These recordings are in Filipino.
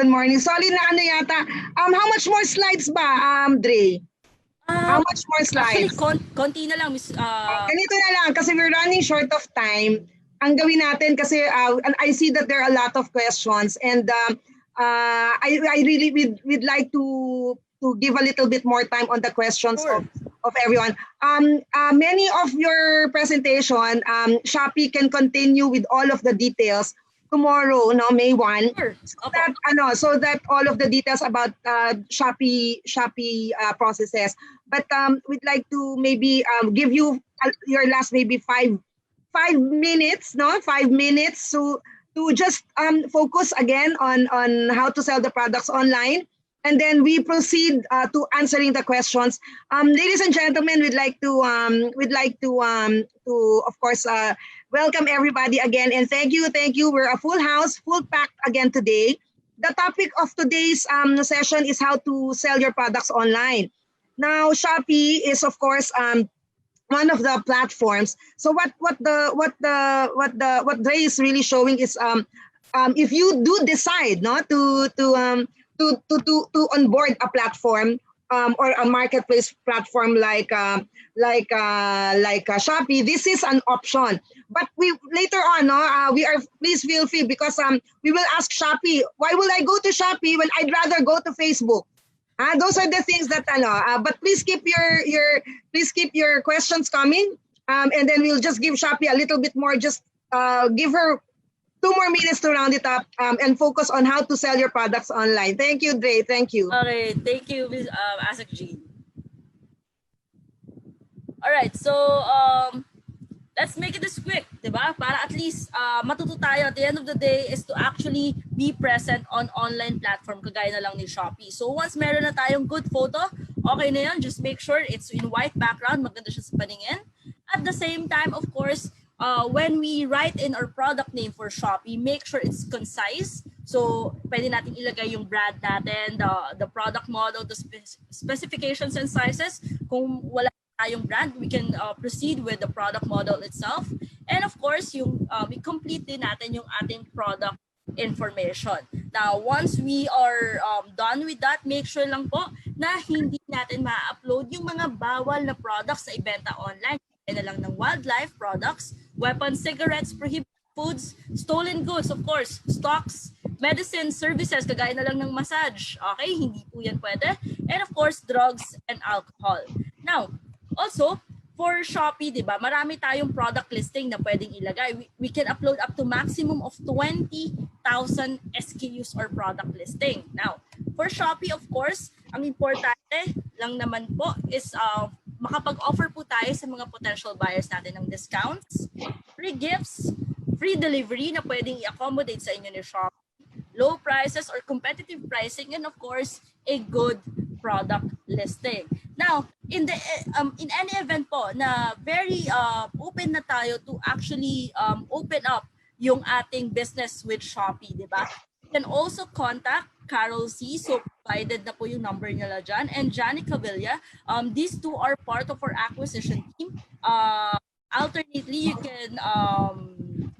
good morning. Solid na ano yata. How much more slides ba, Dre? How much more slides? Actually, konti na lang, Miss. Ganito na lang, kasi we're running short of time. Ang gawin natin, kasi I see that there are a lot of questions, and I really would like to give a little bit more time on the questions of everyone. Many of your presentation, Shopee can continue with all of the details tomorrow, no, May 1, Sure. so that all of the details about Shopee processes. But we'd like to maybe give you your last maybe five minutes, no, 5 minutes to just focus again on how to sell the products online. And then we proceed to answering the questions. Ladies and gentlemen, we'd like to of course welcome everybody again, and thank you. We're a full house, full packed again today. The topic of today's session is how to sell your products online. Now, Shopee is of course one of the platforms. So what Dre is really showing is if you do decide to onboard a platform or a marketplace platform like Shopee, this is an option. But we later on, please feel free, because we will ask Shopee, why will I go to Shopee when I'd rather go to Facebook? Those are the things that but please keep your questions coming, and then we'll just give Shopee a little bit more. Just give her 2 more minutes to round it up and focus on how to sell your products online. Thank you, Dre. Thank you. Okay, thank you, Ms. Asik G. All right, so let's make it this quick, diba? Para at least matuto tayo at the end of the day is to actually be present on online platform kagaya na lang ni Shopee. So once meron na tayong good photo, okay na yun. Just make sure it's in white background, maganda siya sa paningin. At the same time, of course, when we write in our product name for Shopee, make sure it's concise. So pwede natin ilagay yung brand natin, the product model, the specifications and sizes. Kung wala tayong brand, we can proceed with the product model itself. And of course, yung i-complete din natin yung ating product information. Now, once we are done with that, make sure lang po na hindi natin ma-upload yung mga bawal na products na ibenta online. Na lang ng wildlife products, weapons, cigarettes, prohibited foods, stolen goods, of course, stocks, medicine, services, kagaya na lang ng massage. Okay, hindi po yan pwede. And of course, drugs and alcohol. Now, also, for Shopee, di ba, marami tayong product listing na pwedeng ilagay. We can upload up to maximum of 20,000 SKUs or product listing. Now, for Shopee, of course, ang importante lang naman po is makapag-offer po tayo sa mga potential buyers natin ng discounts, free gifts, free delivery na pwedeng i-accommodate sa inyo ni Shopee, low prices or competitive pricing, and of course, a good product listing. Now, in any event po na very open na tayo to actually open up yung ating business with Shopee, di ba? You can also contact Carol C. So provided na po yung number nila dyan. And Johnny Cavilla. These two are part of our acquisition team. Alternately, you can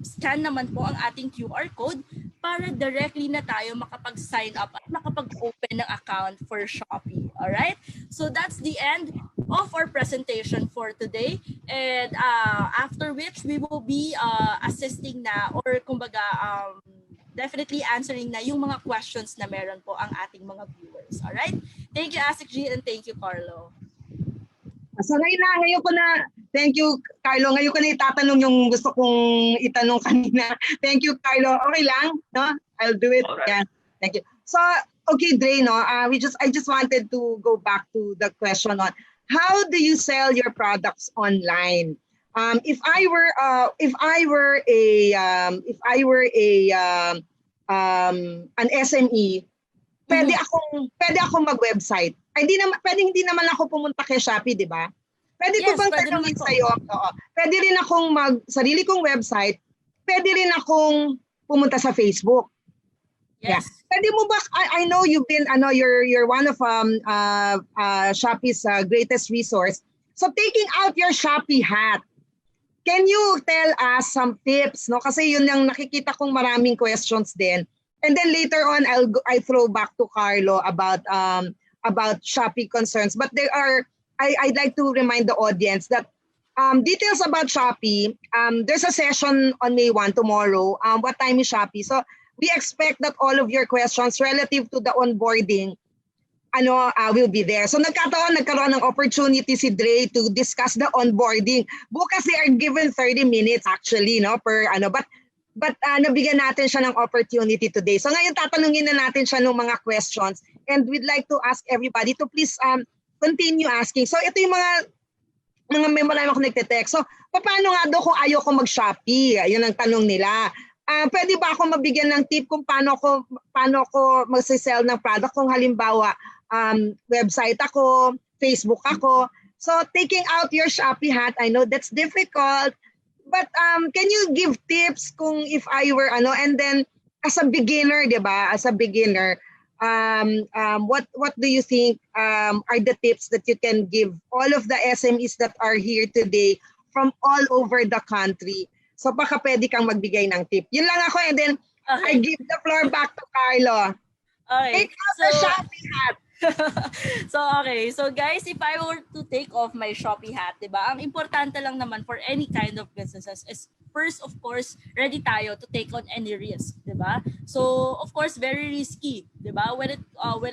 scan naman po ang ating QR code para directly na tayo makapag-sign up at makapag-open ng account for Shopee. Alright? So that's the end of our presentation for today. And after which, we will be assisting na or kumbaga definitely answering na yung mga questions na meron po ang ating mga viewers. Alright? Thank you, Asik G, and thank you, Carlo. So ngayon ko na, thank you, Carlo. Ngayon ko na itatanong yung gusto kong itanong kanina. Thank you, Carlo. Okay lang? No? I'll do it. Right. Yeah. Thank you. So, okay, Dre, no? I just wanted to go back to the question on how do you sell your products online? If I were an SME, pwede akong mag-website. Ay, hindi naman ako pumunta kay Shopee, di ba? Pwede ko bang tanongin sa'yo? Pwede rin akong sarili kong website. Pwede rin akong pumunta sa Facebook. Yes. Yeah. Pwede mo ba, I know you've been, you're one of Shopee's greatest resource. So taking out your Shopee hat, can you tell us some tips? No? Kasi yun yung nakikita kong maraming questions din. And then later on, I throw back to Carlo about Shopee concerns. But I'd like to remind the audience that details about Shopee, there's a session on May 1 tomorrow. What time is Shopee? So we expect that all of your questions relative to the onboarding will be there. So nagkaroon ng opportunity si Dre to discuss the onboarding. Bukas they are given 30 minutes actually, no, per but nabigyan natin siya ng opportunity today. So ngayon tatanungin na natin siya ng mga questions, and we'd like to ask everybody to please continue asking. So ito yung mga member namin ako nagte-text. So paano nga daw kung ayaw ko mag-Shopee? Ayun ang tanong nila. Pwede ba ako mabigyan ng tip kung paano ko mag-sell ng product kung halimbawa website ako, Facebook ako. So taking out your Shopee hat, I know that's difficult, but can you give tips kung if I were and then as a beginner, 'di ba? As a beginner, what do you think are the tips that you can give all of the SMEs that are here today from all over the country? So baka pwede kang magbigay ng tip. Yun lang ako, and then I give the floor back to Carlo. Okay. Take out the Shopee hat. So guys, if I were to take off my Shopee hat, 'di ba? Ang importante lang naman for any kind of businesses is first, of course, ready tayo to take on any risk, 'di ba? So, of course, very risky, 'di ba? When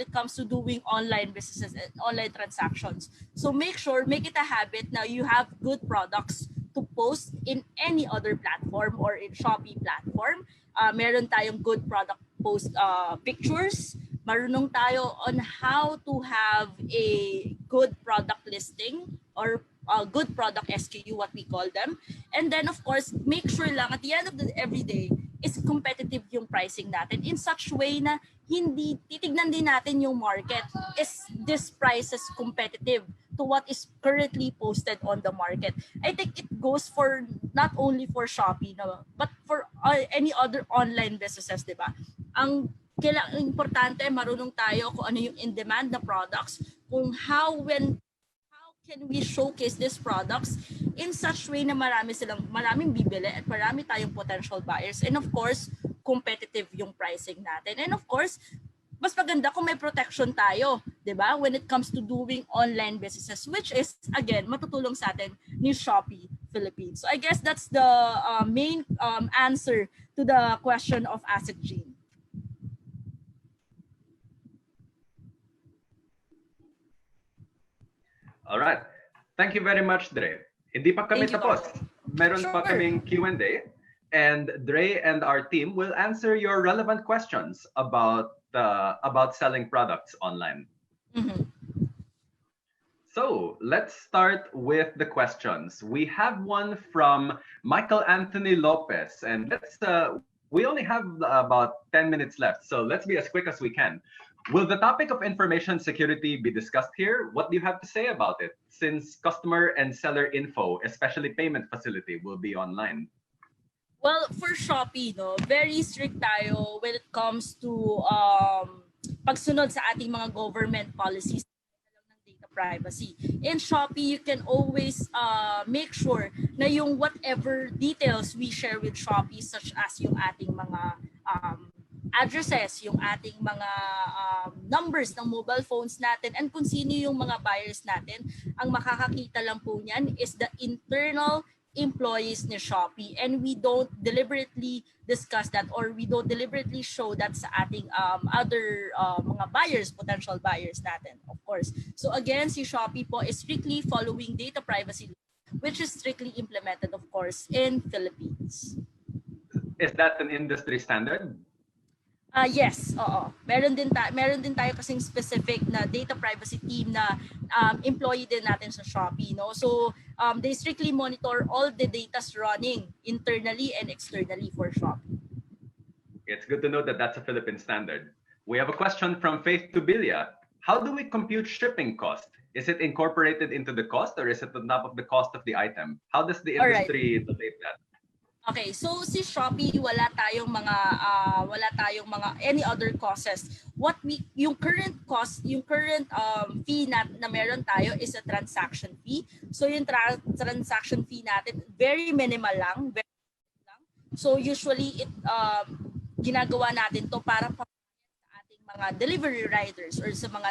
it comes to doing online businesses and online transactions. So, make it a habit now you have good products to post in any other platform or in Shopee platform. Meron tayong good product post pictures. Marunong tayo on how to have a good product listing or good product SKU, what we call them. And then, of course, make sure lang at the end of every day is competitive yung pricing natin in such way na hindi titignan din natin yung market. Is this price is competitive to what is currently posted on the market? I think it goes for not only for Shopee, no, but for any other online businesses, di ba? Ang importante, marunong tayo kung ano yung in-demand na products, kung how can we showcase these products in such way na maraming bibili at marami tayong potential buyers. And of course, competitive yung pricing natin. And of course, mas maganda kung may protection tayo, 'di ba? When it comes to doing online businesses, which is again matutulong sa atin ni Shopee Philippines. So I guess that's the main answer to the question of Asset Jean. All right. Thank you very much, Dre. Hindi pa kami tapos. Meron pa kaming Q&A, and Dre and our team will answer your relevant questions about selling products online. Mm-hmm. So let's start with the questions. We have one from Michael Anthony Lopez, and we only have about 10 minutes left, so let's be as quick as we can. Will the topic of information security be discussed here? What do you have to say about it, since customer and seller info, especially payment facility, will be online? Well, for Shopee, no, very strict tayo when it comes to pagsunod sa ating mga government policies ng data privacy. In Shopee, you can always make sure na yung whatever details we share with Shopee, such as yung ating mga addresses, yung ating mga numbers ng mobile phones natin, and kung sino yung mga buyers natin, ang makakakita lang po niyan is the internal employees ni Shopee, and we don't deliberately discuss that or we don't deliberately show that sa ating other mga buyers, potential buyers natin, of course. So again, si Shopee po is strictly following data privacy, which is strictly implemented, of course, in Philippines. Is that an industry standard? Yes, oo. Meron din tayo kasing specific na data privacy team na employee din natin sa Shopee, no? So they strictly monitor all the data's running internally and externally for Shopee. It's good to know that that's a Philippine standard. We have a question from Faith Tubilia. How do we compute shipping cost? Is it incorporated into the cost, or is it on top of the cost of the item? How does the industry relate that? Okay, so si Shopee, wala tayong mga any other costs. Yung current cost, yung current fee na meron tayo is a transaction fee. So yung transaction fee natin very minimal lang, So usually ginagawa natin to para ating mga delivery riders or sa mga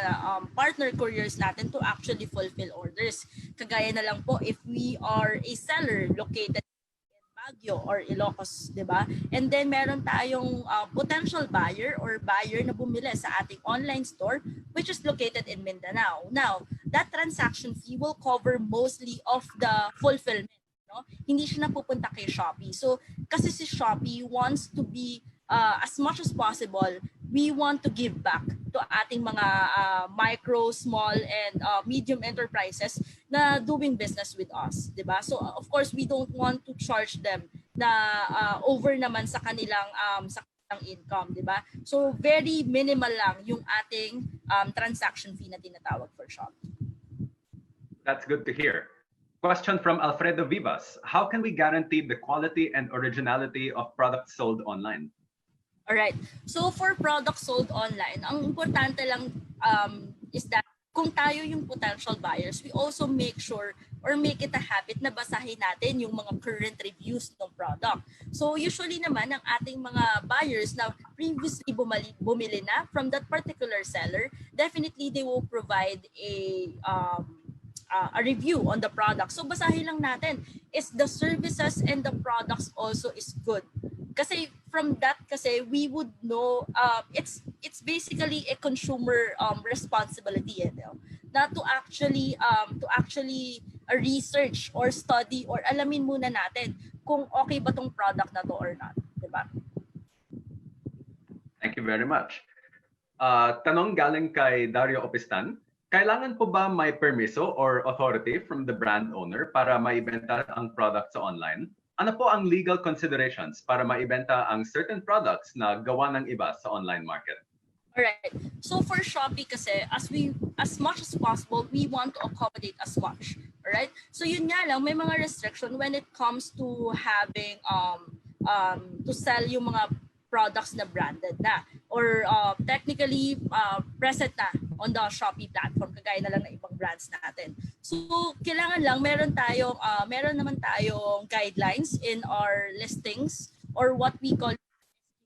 partner couriers natin to actually fulfill orders. Kagaya na lang po if we are a seller located in Baguio or Ilocos, di ba? And then meron tayong potential buyer or buyer na bumili sa ating online store which is located in Mindanao. Now, that transaction fee will cover mostly of the fulfillment. No? Hindi siya napupunta kay Shopee. So, kasi si Shopee wants to be as much as possible, we want to give back to ating mga micro, small, and medium enterprises na doing business with us, di ba? So of course, we don't want to charge them na over naman sa kanilang income, di ba? So very minimal lang yung ating transaction fee na tinatawag for Shopee. That's good to hear. Question from Alfredo Vivas. How can we guarantee the quality and originality of products sold online? Alright. So for products sold online, ang importante lang is that kung tayo yung potential buyers, we also make sure or make it a habit na basahin natin yung mga current reviews ng product. So usually naman, ang ating mga buyers na previously bumili na from that particular seller, definitely they will provide a review on the product. So basahin lang natin, is the services and the products also is good? Kasi from that, kasi we would know it's basically a consumer responsibility, not to actually research or study or alamin muna natin kung okay ba tong product na to or not, di ba? Thank you very much. Tanong galing kay Dario Opistan. Kailangan po ba may permiso or authority from the brand owner para maibenta ang product sa online? Ano po ang legal considerations para maibenta ang certain products na gawa ng iba sa online market? Alright. So for Shopee kasi, as much as possible, we want to accommodate as much. Alright? So yun nga lang, may mga restriction when it comes to having to sell yung mga products na branded na or technically present na on the Shopee platform kagaya na lang ng ibang brands natin. So kailangan lang meron naman tayong guidelines in our listings or what we call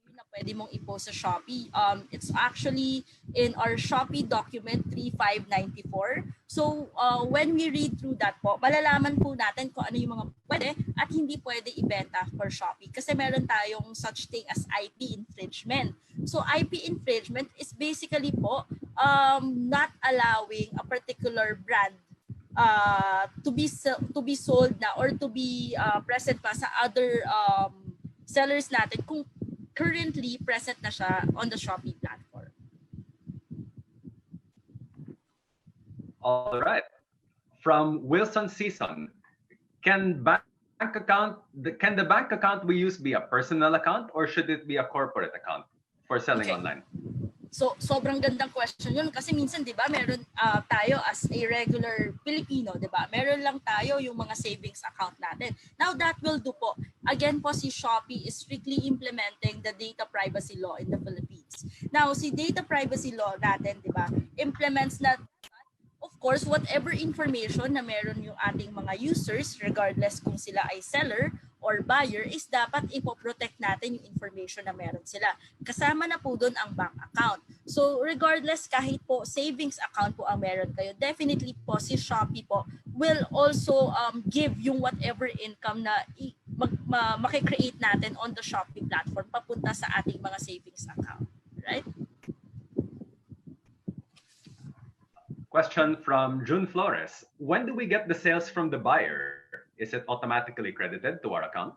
na pwede mong i-post sa Shopee. It's actually in our Shopee document 3594. So when we read through that po, malalaman po natin kung ano yung mga pwede at hindi pwede ibenta for Shopee kasi meron tayong such thing as IP infringement. So IP infringement is basically po not allowing a particular brand to be sold na or to be present pa sa other sellers natin kung currently present na siya on the Shopee platform. All right. From Wilson Season, can the bank account we use be a personal account or should it be a corporate account for selling online? So sobrang gandang question yun kasi minsan 'di ba meron tayo as a regular Pilipino, 'di ba? Meron lang tayo yung mga savings account natin. Now that will do po. Again po si Shopee is strictly implementing the data privacy law in the Philippines. Now si data privacy law natin, 'di ba? Implements na of course whatever information na meron yung ating mga users regardless kung sila ay seller or buyer is dapat ipoprotect natin yung information na meron sila. Kasama na po doon ang bank account. So regardless kahit po savings account po ang meron kayo, definitely po si Shopee po will also give yung whatever income na makikreate natin on the Shopee platform papunta sa ating mga savings account. Right? Question from June Flores. When do we get the sales from the buyer? Is it automatically credited to our account?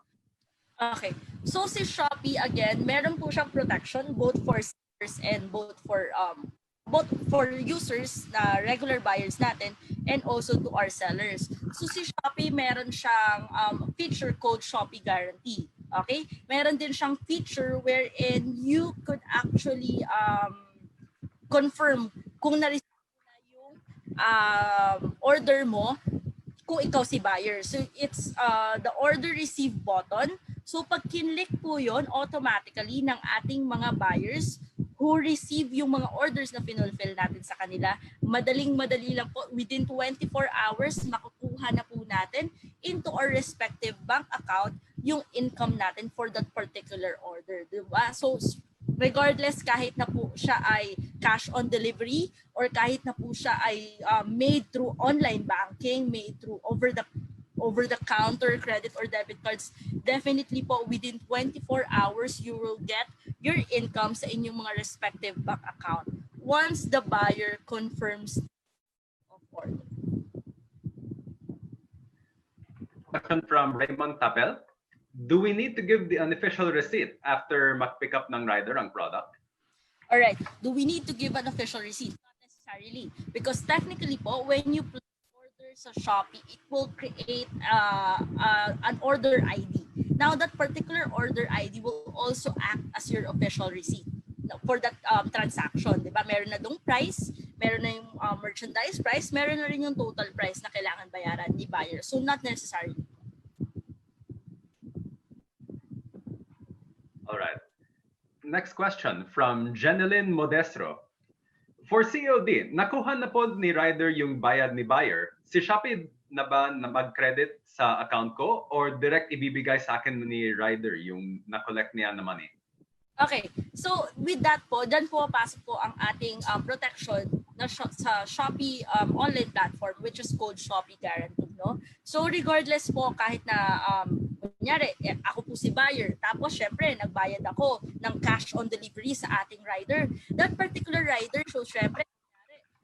Okay. So si Shopee again, meron po siyang protection both for sellers and both for users na regular buyers natin and also to our sellers. So si Shopee meron siyang feature called Shopee Guarantee. Okay? Meron din siyang feature wherein you could actually confirm kung na-receive na yung order mo kung ikaw si buyer. So it's the order receive button. So pag kinlik po yon automatically ng ating mga buyers who receive yung mga orders na pinulfill natin sa kanila, madaling-madali lang po, within 24 hours, makukuha na po natin into our respective bank account yung income natin for that particular order, di ba? So regardless kahit na po siya ay cash on delivery or kahit na po siya ay made through online banking, made through over the counter credit or debit cards, definitely po within 24 hours you will get your income sa inyong mga respective bank account once the buyer confirms of order. Question from Raymond Tapel. Do we need to give the unofficial receipt after mag-pick up ng rider ang product? All right. Do we need to give an official receipt? Not necessarily. Because technically po, when you place order sa Shopee, it will create an order ID. Now, that particular order ID will also act as your official receipt for that transaction. Diba? Meron na dong price, meron na yung merchandise price, meron na rin yung total price na kailangan bayaran ni buyer. So, not necessarily. All right. Next question from Jeneline Modestro. For COD, nakuha na po ni rider yung bayad ni buyer. Si Shopee na ba na mag-credit sa account ko or direct ibibigay sa akin ni rider yung na-collect niya na money? Okay. So with that po, dyan po pasok po ang ating protection na sa Shopee online platform, which is called Shopee Guarantee, no? So regardless po kahit na kunyari, ako po si buyer, tapos syempre nagbayad ako ng cash on delivery sa ating rider. That particular rider, so syempre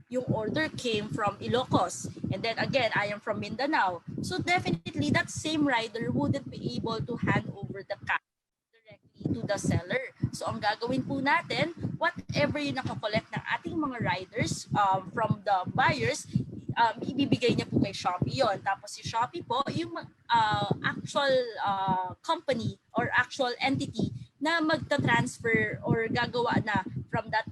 yung order came from Ilocos, and then again I am from Mindanao. So definitely that same rider wouldn't be able to hand over the cash to the seller. So ang gagawin po natin, whatever yung nakakollect ng ating mga riders from the buyers, ibibigay niya po kay Shopee yon. Tapos si Shopee po, yung actual company or actual entity na magta-transfer or gagawa na from that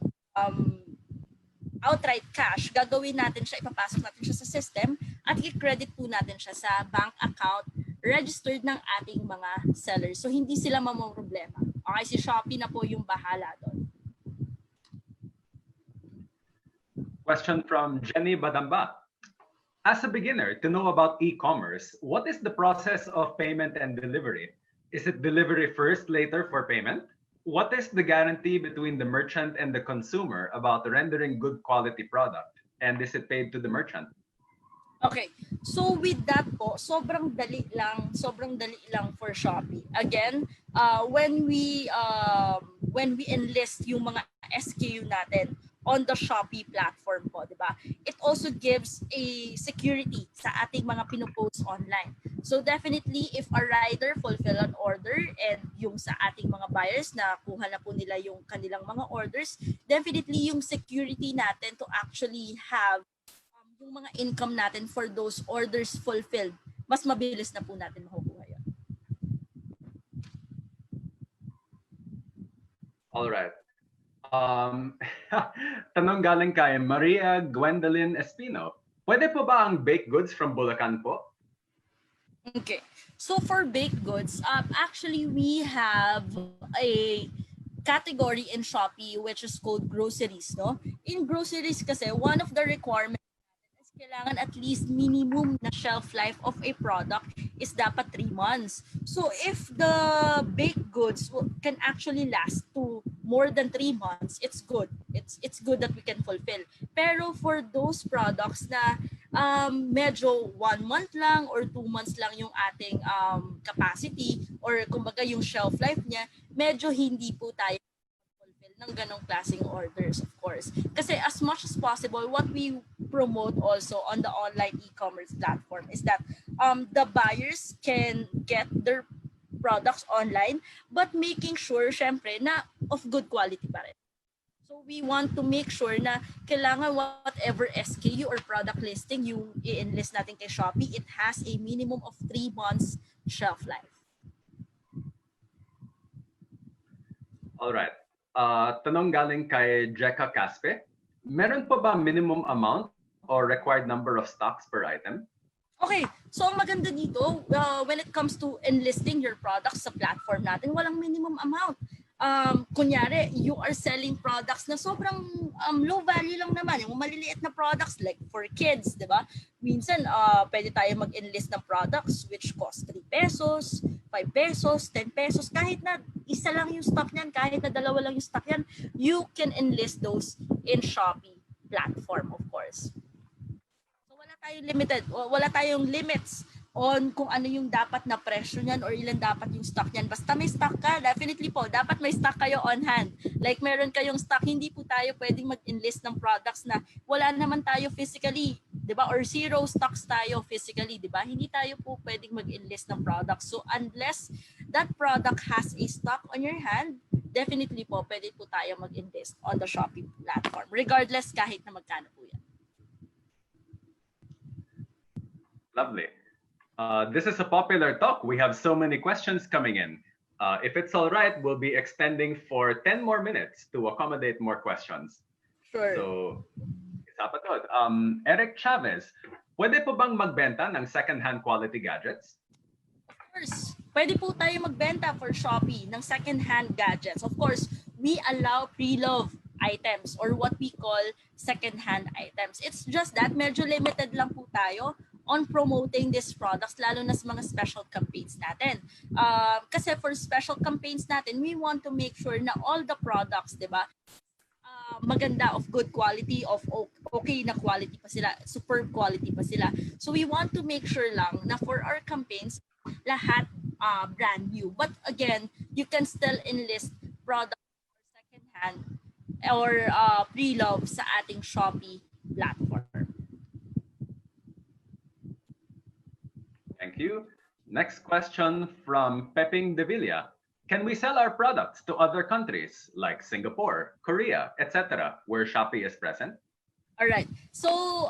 outright cash, gagawin natin siya, ipapasok natin siya sa system at i-credit po natin siya sa bank account registered ng ating mga sellers. So hindi sila mamomroblema. Okay, si Shopee na po yung bahala doon. Question from Jenny Badamba. As a beginner, to know about e-commerce, what is the process of payment and delivery? Is it delivery first, later for payment? What is the guarantee between the merchant and the consumer about rendering good quality product? And is it paid to the merchant? Okay. So with that po, sobrang dali lang for Shopee. Again, when we enlist yung mga SKU natin on the Shopee platform po, di ba? It also gives a security sa ating mga pinopost online. So definitely, if a rider fulfill an order and yung sa ating mga buyers na kuha na po nila yung kanilang mga orders, definitely yung security natin to actually have yung mga income natin for those orders fulfilled, mas mabilis na po natin makukuha yun. All right. Tanong galing kay Maria Gwendolyn Espino. Pwede po ba ang baked goods from Bulacan po? Okay. So for baked goods, actually we have a category in Shopee which is called groceries, no? In groceries kasi, one of the requirements kailangan at least minimum na shelf life of a product is dapat 3 months. So if the baked goods can actually last to more than 3 months, it's good. It's good that we can fulfill. Pero for those products na medyo 1 month lang or 2 months lang yung ating capacity or kumbaga yung shelf life niya, medyo hindi po tayo ng ganong klaseng orders, of course. Kasi as much as possible, what we promote also on the online e-commerce platform is that the buyers can get their products online, but making sure, syempre, na of good quality pa rin. So we want to make sure na kailangan whatever SKU or product listing yung i-enlist natin kay Shopee, it has a minimum of 3 months shelf life. All right. Tanong galing kay Jeka Caspe. Meron po ba minimum amount or required number of stocks per item? Okay, so ang maganda dito, when it comes to enlisting your products sa platform natin, walang minimum amount. Kunyari, you are selling products na sobrang low value lang naman, yung maliliit na products like for kids, di ba? Minsan, pwede tayo mag-enlist ng products which cost 3 pesos, 5 pesos, 10 pesos, kahit na isa lang yung stock niyan, kahit na dalawa lang yung stock yan, you can enlist those in Shopee platform, of course. So wala tayong limits on kung ano yung dapat na presyo niyan or ilan dapat yung stock niyan. Basta may stock ka, definitely po, dapat may stock kayo on hand. Like meron kayong stock, hindi po tayo pwedeng mag-enlist ng products na wala naman tayo physically, 'di ba? Or zero stocks tayo physically, 'di ba? Hindi tayo po pwedeng mag-enlist ng products. So unless that product has a stock on your hand, definitely po pwede po tayo mag-enlist on the Shopee platform, regardless kahit na magkano po yan. Lovely. This is a popular talk. We have so many questions coming in. If it's all right, we'll be extending for 10 more minutes to accommodate more questions. Sure. So, isa pa to. Eric Chavez, pwede po bang magbenta ng second-hand quality gadgets? Of course, pwede po tayo magbenta for Shopee ng second-hand gadgets. Of course, we allow pre-love items or what we call second-hand items. It's just that medyo limited lang po tayo on promoting these products, lalo na sa mga special campaigns natin. Kasi for special campaigns natin, we want to make sure na all the products, di ba, maganda, of good quality, of okay na quality pa sila, superb quality pa sila. So we want to make sure lang na for our campaigns, lahat brand new. But again, you can still enlist products for second-hand or pre-love sa ating Shopee platform. Thank you. Next question from Peping De Villa. Can we sell our products to other countries like Singapore, Korea, etc., where Shopee is present? All right. So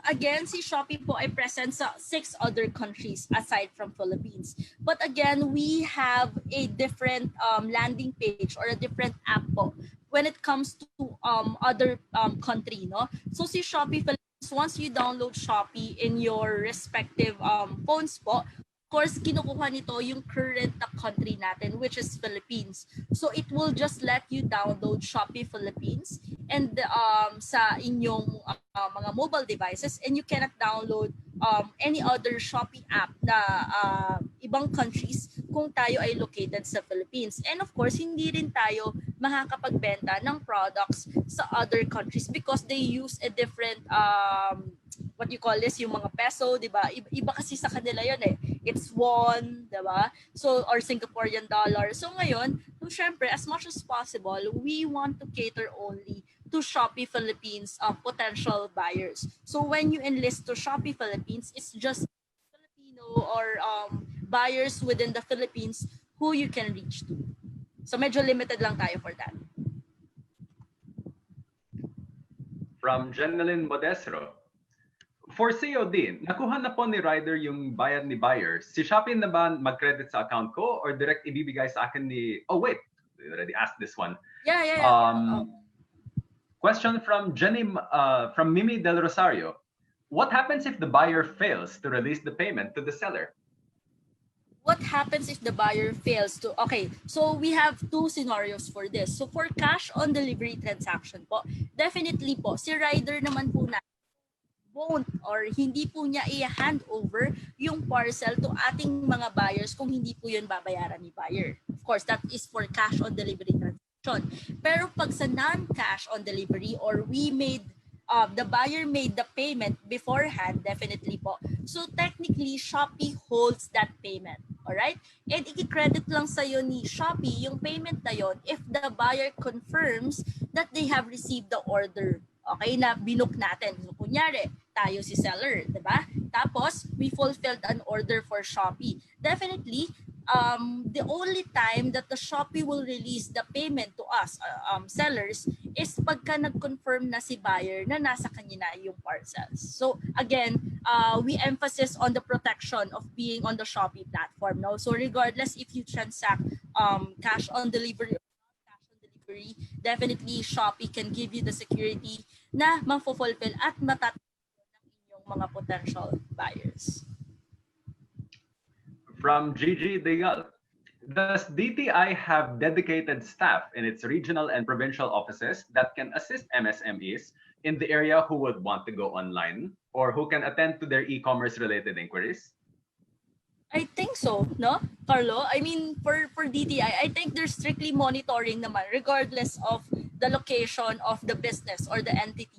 again, si Shopee po ay present sa 6 other countries aside from Philippines. But again, we have a different landing page or a different app po when it comes to other country, no? So si Shopee Philippines, once you download Shopee in your respective phones po, of course, kinukuha nito yung current country natin, which is Philippines. So it will just let you download Shopee Philippines and sa inyong mga mobile devices, and you cannot download any other Shopee app na ibang countries kung tayo ay located sa Philippines. And of course, hindi rin tayo makakapagbenta ng products sa other countries because they use a different what you call this, yung mga peso, di ba? Iba kasi sa kanila yun eh. It's won, di ba? So, or Singaporean dollar. So ngayon, syempre, as much as possible, we want to cater only to Shopee Philippines potential buyers. So when you enlist to Shopee Philippines, it's just Filipino or buyers within the Philippines who you can reach to. So medyo limited lang tayo for that. From Jeneline Modestro. For COD, nakuha na po ni Rider yung bayad ni buyer. Si Shopee na ba mag-credit sa account ko or direct ibibigay sa akin ni... Oh wait, we already asked this one. Yeah. Question from from Mimi Del Rosario. What happens if the buyer fails to release the payment to the seller? What happens if the buyer fails to... Okay, so we have 2 scenarios for this. So for cash on delivery transaction po, definitely po, si Rider naman po na won't or hindi po niya i-hand over yung parcel to ating mga buyers kung hindi po yun babayaran ni buyer. Of course, that is for cash on delivery transaction. Pero pag sa non-cash on delivery or the buyer made the payment beforehand, definitely po. So technically, Shopee holds that payment. Alright? And i-credit lang sa'yo ni Shopee yung payment na yon if the buyer confirms that they have received the order. Okay, na binook natin. So, kunyari, tayo si seller, di ba? Tapos, we fulfilled an order for Shopee. Definitely, the only time that the Shopee will release the payment to us, sellers, is pagka nag-confirm na si buyer na nasa kanya na yung parcels. So, again, we emphasize on the protection of being on the Shopee platform. No? So, regardless if you transact cash on delivery, definitely Shopee can give you the security na ma-fulfill at matatapos ng inyong mga potential buyers. From Gigi Degal. Does DTI have dedicated staff in its regional and provincial offices that can assist MSMEs in the area who would want to go online or who can attend to their e-commerce related inquiries? I think so, no, Carlo? I mean, for DTI, I think they're strictly monitoring naman, regardless of the location of the business or the entity.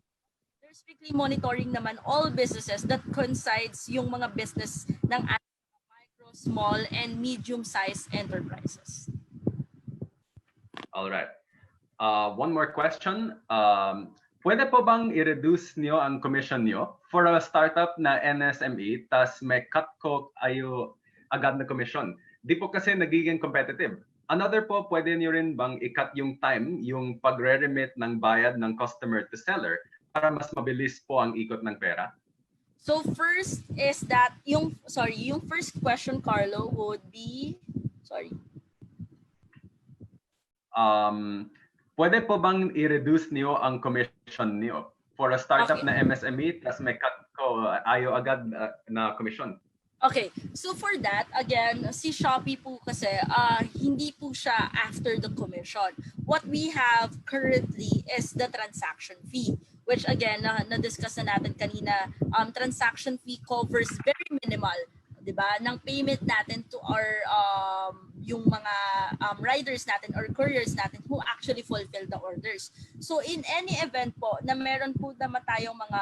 They're strictly monitoring naman all businesses that coincides yung mga business ng micro, small, and medium-sized enterprises. All right. One more question. Pwede po bang i-reduce nyo ang commission nyo for a startup na NSME tas may cut ko ayo agad na commission? Di po kasi nagiging competitive. Another po, pwede nyo rin bang i-cut yung time, yung pagre-remit ng bayad ng customer to seller para mas mabilis po ang ikot ng pera? So first is that yung first question, Carlo, would be pwede po bang i-reduce niyo ang commission niyo for a startup na MSME tas may cut ko ayo agad na commission? Okay, so for that, again, si Shopee po kasi hindi po siya after the commission. What we have currently is the transaction fee, which again, na-discuss na natin kanina, transaction fee covers very minimal, 'di ba, ng payment natin to our yung mga riders natin or couriers natin who actually fulfill the orders. So in any event po na meron po naman tayong mga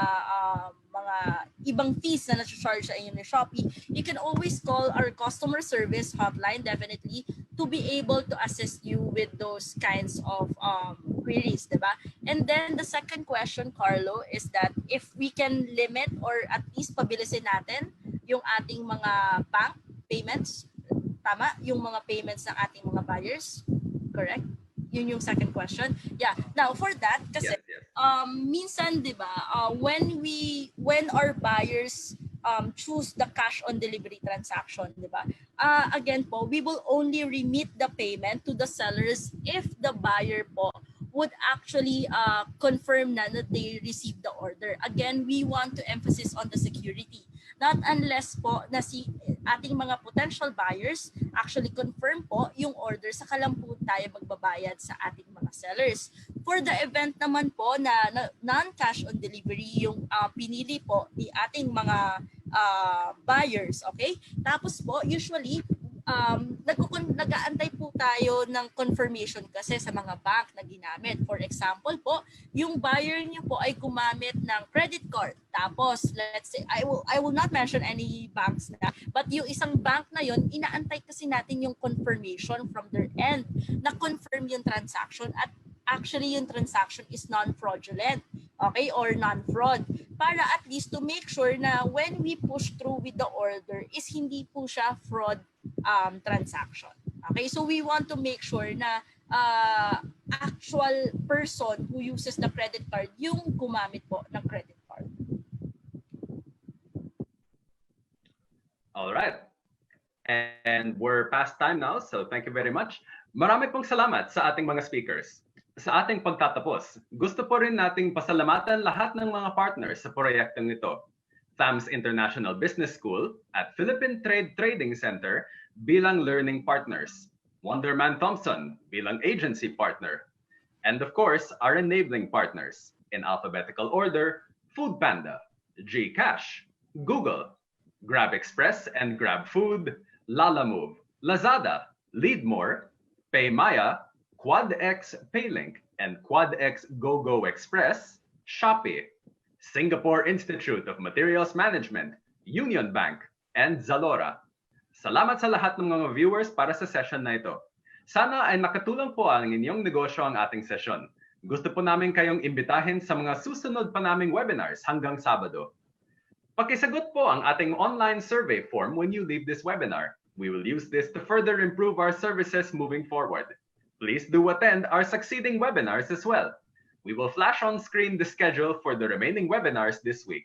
ibang fees na na-charge sa inyo ni Shopee, you can always call our customer service hotline definitely to be able to assist you with those kinds of queries, diba? And then the second question, Carlo, is that if we can limit or at least pabilisin natin yung ating mga bank payments, tama? Yung mga payments ng ating mga buyers, correct? Yun yung second question. Yeah. Now, for that, kasi Yes. minsan, di ba, when our buyers choose the cash on delivery transaction, di ba? Again po, we will only remit the payment to the sellers if the buyer po would actually confirm na that they received the order. Again, we want to emphasize on the security. Not unless po na si ating mga potential buyers actually confirm po yung order, saka lang po tayo magbabayad sa ating mga sellers. For the event naman po na non-cash on delivery yung pinili po ni ating mga buyers, okay? Tapos po, usually, nag-aantay po tayo ng confirmation kasi sa mga bank na ginamit. For example po, yung buyer niyo po ay gumamit ng credit card. Tapos, let's say, I will not mention any banks na, but yung isang bank na yon, inaantay kasi natin yung confirmation from their end na confirm yung transaction at actually yung transaction is non-fraudulent, okay, or non-fraud, para at least to make sure na when we push through with the order is hindi po siya fraud transaction. Okay, so we want to make sure na actual person who uses the credit card yung gumamit po ng credit card. All right. And we're past time now, so thank you very much. Marami pong salamat sa ating mga speakers. Sa ating pagtatapos, gusto po rin nating pasalamatan lahat ng mga partners sa proyektong ito. FAMS International Business School at Philippine Trade Trading Center bilang learning partners, Wonderman Thompson bilang agency partner, and of course, our enabling partners in alphabetical order, Foodpanda, GCash, Google, Grab Express and Grab Food, Lalamove, Lazada, Leadmore, Paymaya, QuadX Paylink, and QuadX GoGo Express, Shopee, Singapore Institute of Materials Management, Union Bank, and Zalora. Salamat sa lahat ng mga viewers para sa session na ito. Sana ay nakatulong po ang inyong negosyo ang ating session. Gusto po namin kayong imbitahin sa mga susunod pa naming webinars hanggang Sabado. Pakisagot po ang ating online survey form when you leave this webinar. We will use this to further improve our services moving forward. Please do attend our succeeding webinars as well. We will flash on screen the schedule for the remaining webinars this week.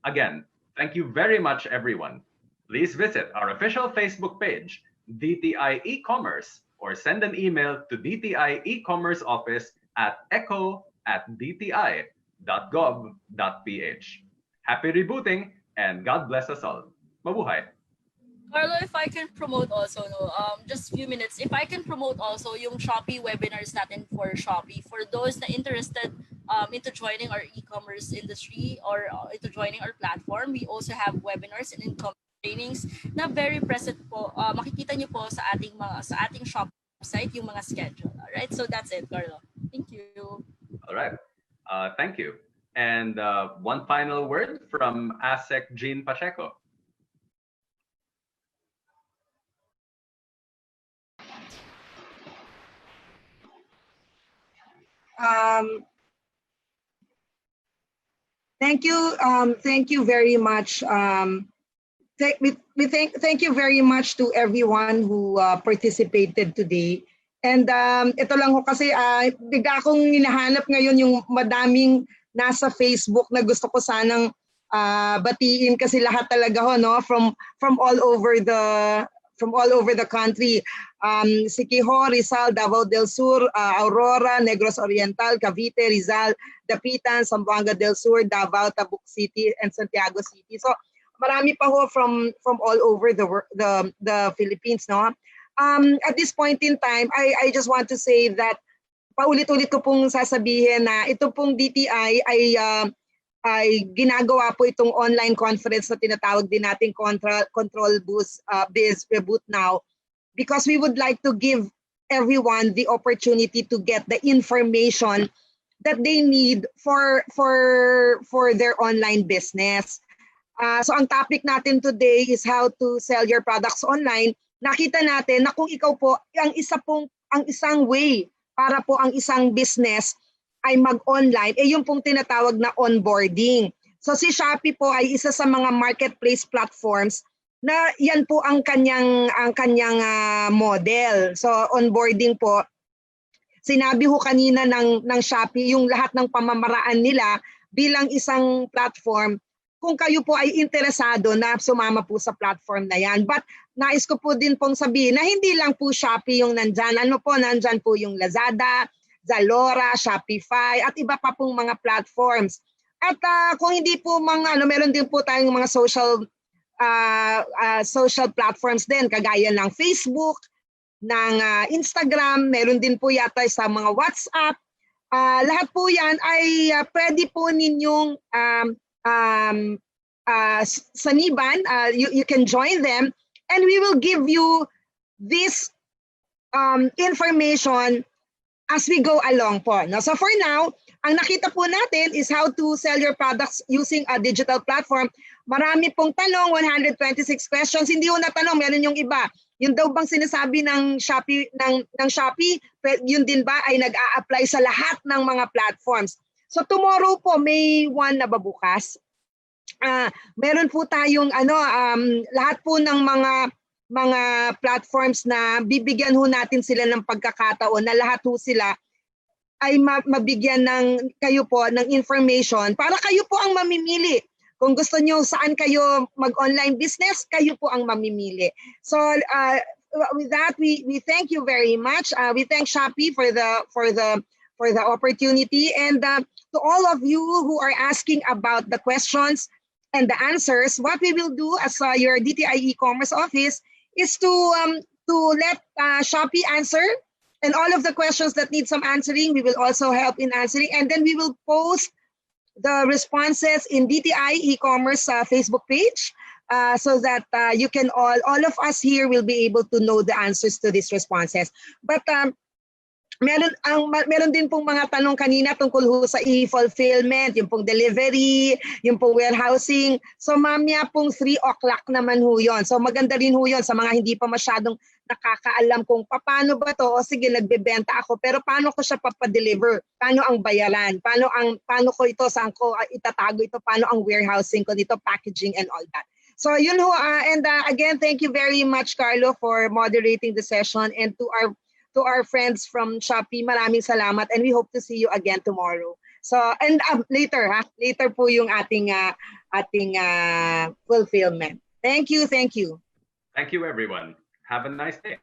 Again, thank you very much, everyone. Please visit our official Facebook page, DTI E-Commerce, or send an email to DTI E-Commerce Office at echo@dti.gov.ph. Happy rebooting, and God bless us all. Mabuhay! Carlo, if I can promote also, just a few minutes, if I can promote also yung Shopee webinars natin for Shopee, for those na interested into joining our e-commerce industry or into joining our platform, we also have webinars and income trainings na very present po. Makikita niyo po sa ating shop website yung mga schedule. All right? So that's it, Carlo. Thank you. All right. Thank you. And one final word from ASEC Jean Pacheco. Thank you very much. Thank you very much to everyone who participated today. And ito lang ho kasi bigla akong hinahanap ngayon yung madaming nasa Facebook na gusto ko sanang batiin kasi lahat talaga ho, no, from all over the country. Siquijor, Rizal, Davao del Sur, Aurora, Negros Oriental, Cavite, Rizal, Dapitan, Zamboanga del Sur, Davao, Tabuk City, and Santiago City. So marami pa ho from all over the Philippines, no. At this point in time, I just want to say that paulit-ulit ko pong sasabihin na ito pong DTI ay ginagawa po itong online conference na tinatawag din nating control booth now, because we would like to give everyone the opportunity to get the information that they need for their online business. So ang topic natin today is how to sell your products online. Nakita natin na kung ikaw po ang isang way para po ang isang business ay mag-online, yung pong tinatawag na onboarding. So si Shopee po ay isa sa mga marketplace platforms na yan po ang kanyang model. So onboarding po, sinabi ho kanina ng Shopee yung lahat ng pamamaraan nila bilang isang platform kung kayo po ay interesado na sumama po sa platform na yan. But nais ko po din pong sabihin na hindi lang po Shopee yung nandyan. Nandyan po yung Lazada, Zalora, Shopify, at iba pa pong mga platforms. At kung hindi po meron din po tayong mga social platforms din, kagaya ng Facebook, ng Instagram, meron din po yata sa mga WhatsApp. Lahat po yan ay pwede po ninyong saniban. You can join them and we will give you this information as we go along po. No? So for now, ang nakita po natin is how to sell your products using a digital platform. Marami pong tanong, 126 questions. Hindi ko natanong, meron yung iba. Yun daw bang sinasabi ng Shopee, ng Shopee, yun din ba ay nag-a-apply sa lahat ng mga platforms? So tomorrow po, May 1 na ba bukas? Meron po tayong lahat po ng mga platforms na bibigyan ho natin sila ng pagkakataon na lahat ho sila ay mabigyan ng kayo po ng information para kayo po ang mamimili. Kung gusto nyo saan kayo mag-online business, kayo po ang mamimili. So with that, we thank you very much. We thank Shopee for the opportunity, and to all of you who are asking about the questions and the answers, what we will do as your DTI e-commerce office is to let Shopee answer, and all of the questions that need some answering, we will also help in answering, and then we will post the responses in DTI e-commerce Facebook page so that you can all of us here will be able to know the answers to these responses. But meron din pong mga tanong kanina tungkol ho sa e-fulfillment, yung pong delivery, yung pong warehousing. So mamaya pong 3 o'clock naman ho yun. So maganda rin ho yun sa mga hindi pa masyadong nakakaalam kung paano ba to, o sige nagbebenta ako, pero paano ko siya papadeliver? Paano ang bayaran? Paano ko ito, saan ko itatago ito? Paano ang warehousing ko dito, packaging and all that. So yun ho, and again, thank you very much, Carlo, for moderating the session, and to our friends from Shopee, maraming salamat, and we hope to see you again tomorrow. So, and later po yung ating fulfillment. Thank you. Thank you, everyone. Have a nice day.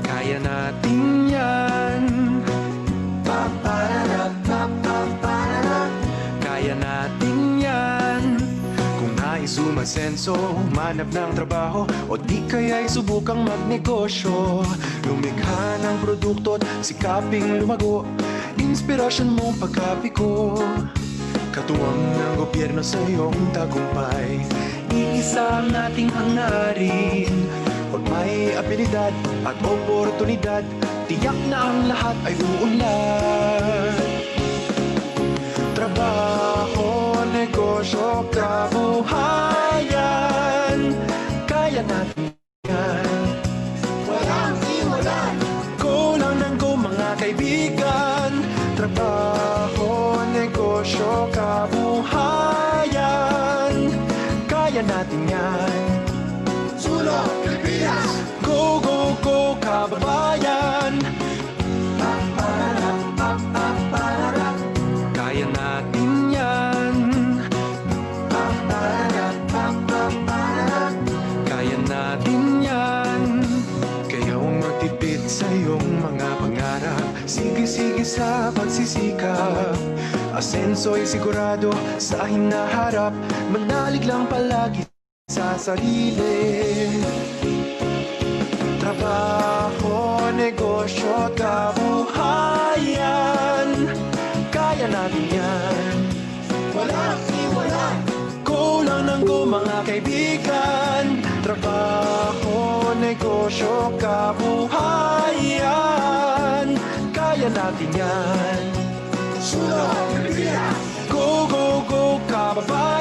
Kaya natin yan. Kaya natin yan. Kung nais umasenso, manap ng trabaho, o di kaya'y subukang magnegosyo. Lumikha ng produkto't sikaping lumago, inspirasyon mong pagkapiko. Katuwang ng gobyerno sa iyong tagumpay, iisa ang ating hangarin. Pag may abilidad at oportunidad, tiyak na ang lahat ay uunlad. Trabaho, negosyo, kabuhayan, kaya natin yan. Walang iwanan. Go lang ng go mga kaibigan. Trabaho, negosyo, kabuhayan, kaya natin yan. Sulong Pilipinas! Go, go, go, kababayan! Kaya natin yan. Kaya natin yan. Kaya huwag magtipid sa iyong mga pangarap. Sige-sige sa pagsisikap. Asenso'y sigurado sa hinaharap. Manalig lang palagi sa sarili. Trabaho, negosyo, kabuhayan, kaya natin yan. Walang iwanan. Go lang ng go mga kaibigan. Trabaho, negosyo, kabuhayan, kaya natin yan. Sulong Pilipinas! Go, go, go, kababayan!